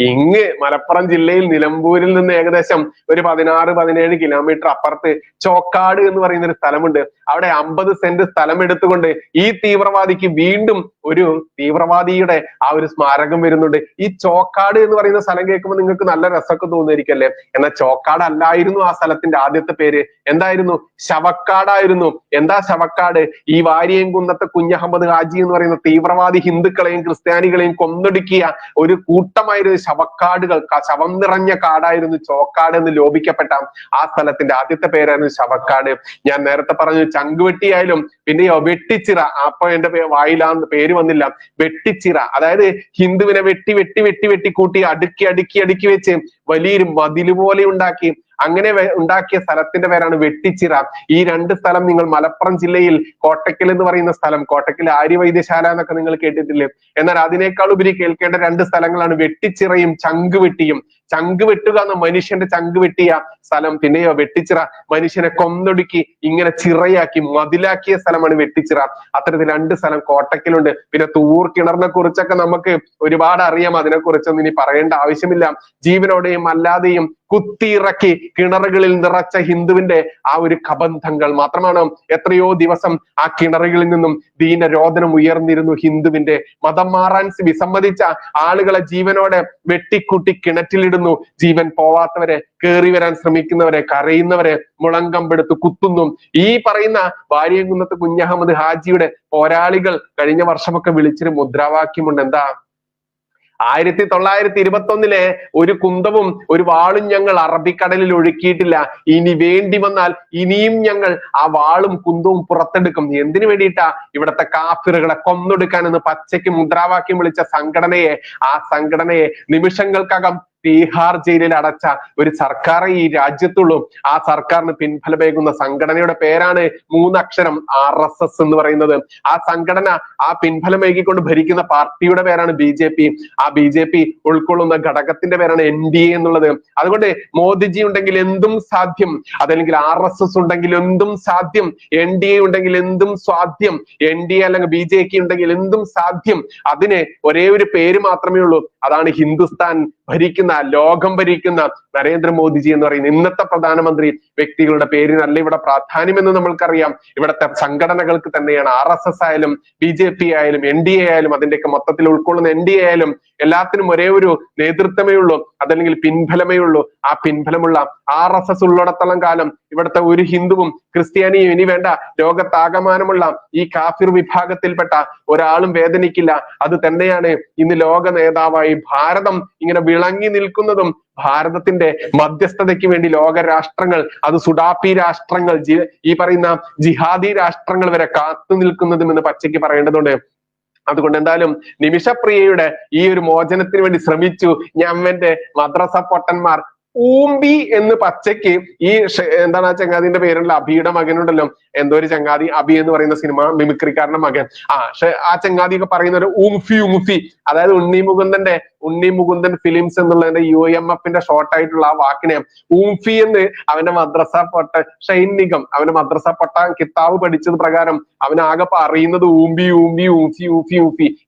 ഇങ്ങ് മലപ്പുറം ജില്ലയിൽ നിലമ്പൂരിൽ നിന്ന് ഏകദേശം ഒരു 16-17 കിലോമീറ്റർ അപ്പുറത്ത് ചോക്കാട് എന്ന് പറയുന്ന ഒരു സ്ഥലമുണ്ട്. അവിടെ 50 സെന്റ് സ്ഥലം എടുത്തുകൊണ്ട് ഈ തീവ്രവാദിക്ക് വീണ്ടും ഒരു തീവ്രവാദിയുടെ ആ ഒരു സ്മാരകം വരുന്നുണ്ട്. ഈ ചോക്കാട് എന്ന് പറയുന്ന സ്ഥലം കേൾക്കുമ്പോൾ നിങ്ങൾക്ക് നല്ല രസമൊക്കെ തോന്നുമായിരിക്കല്ലേ? എന്നാൽ ചോക്കാട് അല്ലായിരുന്നു ആ സ്ഥലത്തിന്റെ ആദ്യത്തെ പേര്. എന്തായിരുന്നു? ശവക്കാടായിരുന്നു. എന്താ ശവക്കാട്? ഈ വാരിയംകുന്നത്തെ കുഞ്ഞഹമ്മദ് ഹാജി എന്ന് പറയുന്ന തീവ്രവാദി ഹിന്ദുക്കളെയും ക്രിസ്ത്യാനികളെയും കൊന്നൊടുക്കിയ ഒരു കൂട്ടമായി ശവക്കാടുകൾ, ശവം നിറഞ്ഞ കാടായിരുന്നു ചോക്കാട് എന്ന് ലോപിക്കപ്പെട്ട ആ സ്ഥലത്തിന്റെ ആദ്യത്തെ പേരായിരുന്നു ശവക്കാട്. ഞാൻ നേരത്തെ പറഞ്ഞു ചങ്കുവെട്ടിയായാലും പിന്നെയോ വെട്ടിച്ചിറ. അപ്പൊ എന്റെ വായിലാ പേര് വന്നില്ല. വെട്ടിച്ചിറ, അതായത് ഹിന്ദുവിനെ വെട്ടി കൂട്ടി അടുക്കി വെച്ച് വലിയൊരു മതില് പോലെ ഉണ്ടാക്കി അങ്ങനെ ഉണ്ടാക്കിയ സ്ഥലത്തിന്റെ പേരാണ് വെട്ടിച്ചിറ. ഈ രണ്ട് സ്ഥലം നിങ്ങൾ മലപ്പുറം ജില്ലയിൽ കോട്ടക്കൽ എന്ന് പറയുന്ന സ്ഥലം, കോട്ടക്കൽ ആര്യവൈദ്യശാല എന്നൊക്കെ നിങ്ങൾ കേട്ടിട്ടില്ലേ? എന്നാൽ അതിനേക്കാൾ ഉപരി കേൾക്കേണ്ട രണ്ട് സ്ഥലങ്ങളാണ് വെട്ടിച്ചിറയും ചങ്കുവെട്ടിയും. ചങ്കുവെട്ടുക എന്ന മനുഷ്യന്റെ ചങ്കുവെട്ടിയ സ്ഥലം, പിന്നെയോ വെട്ടിച്ചിറ മനുഷ്യനെ കൊന്നൊടുക്കി ഇങ്ങനെ ചിറയാക്കി മതിലാക്കിയ സ്ഥലമാണ് വെട്ടിച്ചിറ. അത്തരത്തിൽ രണ്ട് സ്ഥലം കോട്ടക്കലുണ്ട്. പിന്നെ തൂർ കിണറിനെ കുറിച്ചൊക്കെ നമുക്ക് ഒരുപാട് അറിയാം. അതിനെ കുറിച്ചൊന്നും ഇനി പറയേണ്ട ആവശ്യമില്ല. ജീവനോടെയും അല്ലാതെയും കുത്തിയിറക്കി കിണറുകളിൽ നിറച്ച ഹിന്ദുവിന്റെ ആ ഒരു കബന്ധങ്ങൾ മാത്രമാണ്. എത്രയോ ദിവസം ആ കിണറുകളിൽ നിന്നും ദീനരോധനം ഉയർന്നിരുന്നു ഹിന്ദുവിന്റെ. മതം മാറാൻ വിസമ്മതിച്ച ആളുകളെ ജീവനോടെ വെട്ടിക്കൂട്ടി കിണറ്റിലിടുന്നു. ജീവൻ പോവാത്തവരെ, കേറി വരാൻ ശ്രമിക്കുന്നവരെ, കരയുന്നവരെ മുളങ്കമ്പെടുത്ത് കുത്തുന്നു. ഈ പറയുന്ന വാരിയംകുന്നത്ത് കുഞ്ഞഹമ്മദ് ഹാജിയുടെ പോരാളികൾ കഴിഞ്ഞ വർഷമൊക്കെ വിളിച്ചൊരു മുദ്രാവാക്യമുണ്ട്. എന്താ? 1921 ഒരു കുന്തവും ഒരു വാളും ഞങ്ങൾ അറബിക്കടലിൽ ഒഴുക്കിയിട്ടില്ല. ഇനി വേണ്ടി വന്നാൽ ഇനിയും ഞങ്ങൾ ആ വാളും കുന്തവും പുറത്തെടുക്കും. എന്തിനു വേണ്ടിയിട്ടാ? ഇവിടത്തെ കാഫിറുകളെ കൊന്നൊടുക്കാൻ എന്ന് പച്ചയ്ക്ക് മുദ്രാവാക്യം വിളിച്ച സംഘടനയെ, ആ സംഘടനയെ നിമിഷങ്ങൾക്കകം തീഹാർ ജയിലിൽ അടച്ച ഒരു സർക്കാർ ഈ രാജ്യത്തുള്ളൂ. ആ സർക്കാരിന് പിൻബലമേകുന്ന സംഘടനയുടെ പേരാണ് 3 അക്ഷരം RSS എന്ന് പറയുന്നത്. ആ സംഘടന, ആ പിൻബലമേകിക്കൊണ്ട് ഭരിക്കുന്ന പാർട്ടിയുടെ പേരാണ് BJP. ആ BJP ഉൾക്കൊള്ളുന്ന ഘടകത്തിന്റെ പേരാണ് NDA എന്നുള്ളത്. അതുകൊണ്ട് മോദിജി ഉണ്ടെങ്കിൽ എന്തും സാധ്യം, അതല്ലെങ്കിൽ RSS ഉണ്ടെങ്കിൽ എന്തും സാധ്യം, NDA ഉണ്ടെങ്കിൽ എന്തും സാധ്യം, NDA അല്ലെങ്കിൽ BJP ഉണ്ടെങ്കിൽ എന്തും സാധ്യം. അതിന് ഒരേ ഒരു പേര് മാത്രമേ ഉള്ളൂ. അതാണ് ഹിന്ദുസ്ഥാൻ ഭരിക്കുന്ന, ലോകം ഭരിക്കുന്ന നരേന്ദ്രമോദിജി എന്ന് പറയുന്ന ഇന്നത്തെ പ്രധാനമന്ത്രി വ്യക്തികളുടെ പേരിനല്ല ഇവിടെ പ്രാധാന്യം എന്ന് നമ്മൾക്കറിയാം. ഇവിടുത്തെ സംഘടനകൾക്ക് തന്നെയാണ്. RSS ആയാലും BJP ആയാലും NDA ആയാലും അതിന്റെയൊക്കെ മൊത്തത്തിൽ ഉൾക്കൊള്ളുന്ന NDA ആയാലും എല്ലാത്തിനും ഒരേ ഒരു നേതൃത്വമേ ഉള്ളൂ, അതല്ലെങ്കിൽ പിൻബലമേ ഉള്ളൂ. ആ പിൻബലമുള്ള RSS ഉള്ളിടത്തോളം കാലം ഇവിടുത്തെ ഒരു ഹിന്ദുവും ക്രിസ്ത്യാനിയും, ഇനി വേണ്ട ലോകത്താകമാനമുള്ള ഈ കാഫിർ വിഭാഗത്തിൽപ്പെട്ട ഒരാളും വേദനിക്കില്ല. അത് തന്നെയാണ് ഇന്ന് ലോക നേതാവായി ഭാരതം ഇങ്ങനെ വിളങ്ങി നിൽക്കുന്നതും. ഭാരതത്തിന്റെ മധ്യസ്ഥതയ്ക്ക് വേണ്ടി ലോക രാഷ്ട്രങ്ങൾ, അത് സുഡാപ്പി രാഷ്ട്രങ്ങൾ, ഈ പറയുന്ന ജിഹാദി രാഷ്ട്രങ്ങൾ വരെ കാത്തു നിൽക്കുന്നതും എന്ന് പച്ചയ്ക്ക് പറയേണ്ടതുണ്ട്. അതുകൊണ്ട് എന്തായാലും നിമിഷപ്രിയയുടെ ഈ ഒരു മോചനത്തിന് വേണ്ടി ശ്രമിച്ചു ഞമ്മന്റെ മദ്രസ പൊട്ടന്മാർ. ഊമ്പി എന്ന് പച്ചയ്ക്ക് ഈ എന്താണ് ആ ചങ്ങാതിന്റെ പേരുള്ള അബിയുടെ മകനുണ്ടല്ലോ, എന്തോ ഒരു ചങ്ങാതി, അബി എന്ന് പറയുന്ന സിനിമ മിമിക്രിക്കാരന്റെ മകൻ. ആ ചങ്ങാതി ഒക്കെ പറയുന്ന ഒരു ഉംഫി, അതായത് ഉണ്ണി മുകുന്ദൻ ഫിലിംസ് എന്നുള്ളതിന്റെ UMF ഷോർട്ട് ആയിട്ടുള്ള ആ വാക്കിനെ ഊംഫി എന്ന് അവന്റെ മദ്രസ പൊട്ട ഷൈൻ നിഗം അവന്റെ മദ്രസ പൊട്ട കിതാബ് പഠിച്ചത് പ്രകാരം അവനാകെ അറിയുന്നത് ഊമ്പി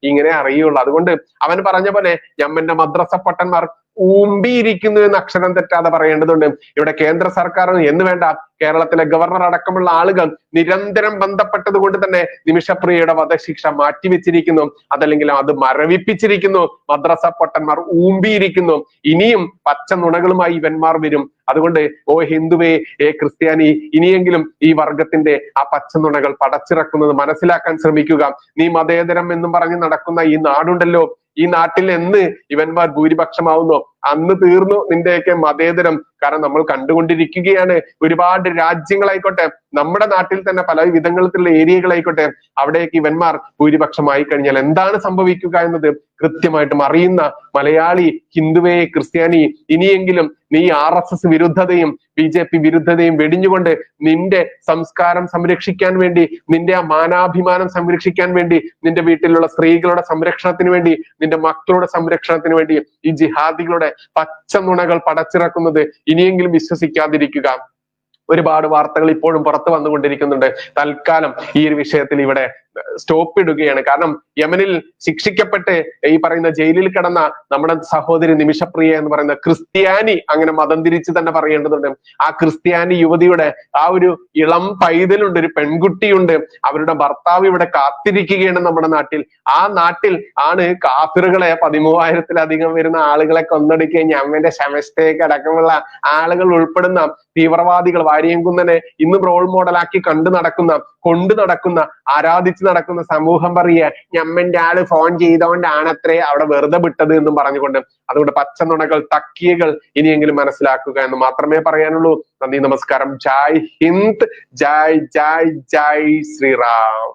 ഇങ്ങനെ അറിയുള്ളൂ. അതുകൊണ്ട് അവൻ പറഞ്ഞ പോലെ ഞമ്മന്റെ മദ്രസ പൊട്ടന്മാർ ഊമ്പിയിരിക്കുന്നു എന്ന് അക്ഷരം തെറ്റാതെ പറയേണ്ടതുണ്ട്. ഇവിടെ കേന്ദ്ര സർക്കാർ എന്ന് വേണ്ട കേരളത്തിലെ ഗവർണർ അടക്കമുള്ള ആളുകൾ നിരന്തരം ബന്ധപ്പെട്ടത് കൊണ്ട് തന്നെ നിമിഷപ്രിയയുടെ വധശിക്ഷ മാറ്റിവെച്ചിരിക്കുന്നു, അതല്ലെങ്കിൽ അത് മരവിപ്പിച്ചിരിക്കുന്നു. മദ്രസ പൊട്ടന്മാർ ഊമ്പിയിരിക്കുന്നു. ഇനിയും പച്ച നുണകളുമായി ഇവന്മാർ വരും. അതുകൊണ്ട് ഓ ഹിന്ദുവേ, ക്രിസ്ത്യാനി, ഇനിയെങ്കിലും ഈ വർഗത്തിന്റെ ആ പച്ച നുണകൾ പടച്ചിറക്കുന്നത് മനസ്സിലാക്കാൻ ശ്രമിക്കുക. നീ മതേതരം എന്നും പറഞ്ഞ് നടക്കുന്ന ഈ നാടുണ്ടല്ലോ, ഈ നാട്ടിൽ എന്ന് ഇവന്മാർ ഭൂരിപക്ഷമാവുന്നോ അന്ന് തീർന്നു നിന്റെയൊക്കെ മതേതരം. കാരണം നമ്മൾ കണ്ടുകൊണ്ടിരിക്കുകയാണ് ഒരുപാട് രാജ്യങ്ങളായിക്കോട്ടെ, നമ്മുടെ നാട്ടിൽ തന്നെ പല വിധങ്ങളിലുള്ള ഏരിയകളായിക്കോട്ടെ, അവിടേക്ക് ഇവന്മാർ ഭൂരിപക്ഷമായി കഴിഞ്ഞാൽ എന്താണ് സംഭവിക്കുക എന്നത് കൃത്യമായിട്ടും അറിയുന്ന മലയാളി, ഹിന്ദുവേ, ക്രിസ്ത്യാനി, ഇനിയെങ്കിലും നീ RSS വിരുദ്ധതയും BJP വിരുദ്ധതയും വെടിഞ്ഞുകൊണ്ട് നിന്റെ സംസ്കാരം സംരക്ഷിക്കാൻ വേണ്ടി, നിന്റെ ആ മാനാഭിമാനം സംരക്ഷിക്കാൻ വേണ്ടി, നിന്റെ വീട്ടിലുള്ള സ്ത്രീകളുടെ സംരക്ഷണത്തിന് വേണ്ടി, നിന്റെ മക്കളുടെ സംരക്ഷണത്തിന് വേണ്ടി ഈ ജിഹാദികളുടെ പച്ച നുണകൾ പടച്ചിറക്കുന്നത് ഇനിയെങ്കിലും വിശ്വസിക്കാതിരിക്കുക. ഒരുപാട് വാർത്തകൾ ഇപ്പോഴും പുറത്തു വന്നുകൊണ്ടിരിക്കുന്നുണ്ട്. തൽക്കാലം ഈ ഒരു വിഷയത്തിൽ ഇവിടെ സ്റ്റോപ്പ് ഇടുകയാണ്. കാരണം യമനിൽ ശിക്ഷിക്കപ്പെട്ട് ഈ പറയുന്ന ജയിലിൽ കിടന്ന നമ്മുടെ സഹോദരി നിമിഷപ്രിയ എന്ന് പറയുന്ന ക്രിസ്ത്യാനി, അങ്ങനെ മതം തിരിച്ച് തന്നെ പറയേണ്ടതുണ്ട്, ആ ക്രിസ്ത്യാനി യുവതിയുടെ ആ ഒരു ഇളം പൈതലുണ്ട്, ഒരു പെൺകുട്ടിയുണ്ട്, അവരുടെ ഭർത്താവ് ഇവിടെ കാത്തിരിക്കുകയാണ് നമ്മുടെ നാട്ടിൽ. ആ നാട്ടിൽ ആണ് കാഫിറുകളെ 13,000-ലധികം വരുന്ന ആളുകളെ കൊന്നൊടുക്കുകയും യമന്റെ ശമസ്തയ്ക്ക് അടക്കമുള്ള ആളുകൾ ഉൾപ്പെടുന്ന തീവ്രവാദികൾ, വാരിയംകുന്നനെ ഇന്നും റോൾ മോഡലാക്കി കൊണ്ടു നടക്കുന്ന ആരാധിച്ച് നടക്കുന്ന സമൂഹം പറയുക ഞമ്മന്റെ ആള് ഫോൺ ചെയ്തോണ്ടാണത്രേ അവിടെ വെറുതെ വിട്ടത് എന്നും പറഞ്ഞുകൊണ്ട്. അതുകൊണ്ട് പച്ചനുണകൾ, തക്കിയകൾ ഇനിയെങ്കിലും മനസ്സിലാക്കുക എന്ന് മാത്രമേ പറയാനുള്ളൂ. നന്ദി, നമസ്കാരം. ജയ് ഹിന്ദ്, ജയ് ജയ് ജയ് ശ്രീറാം.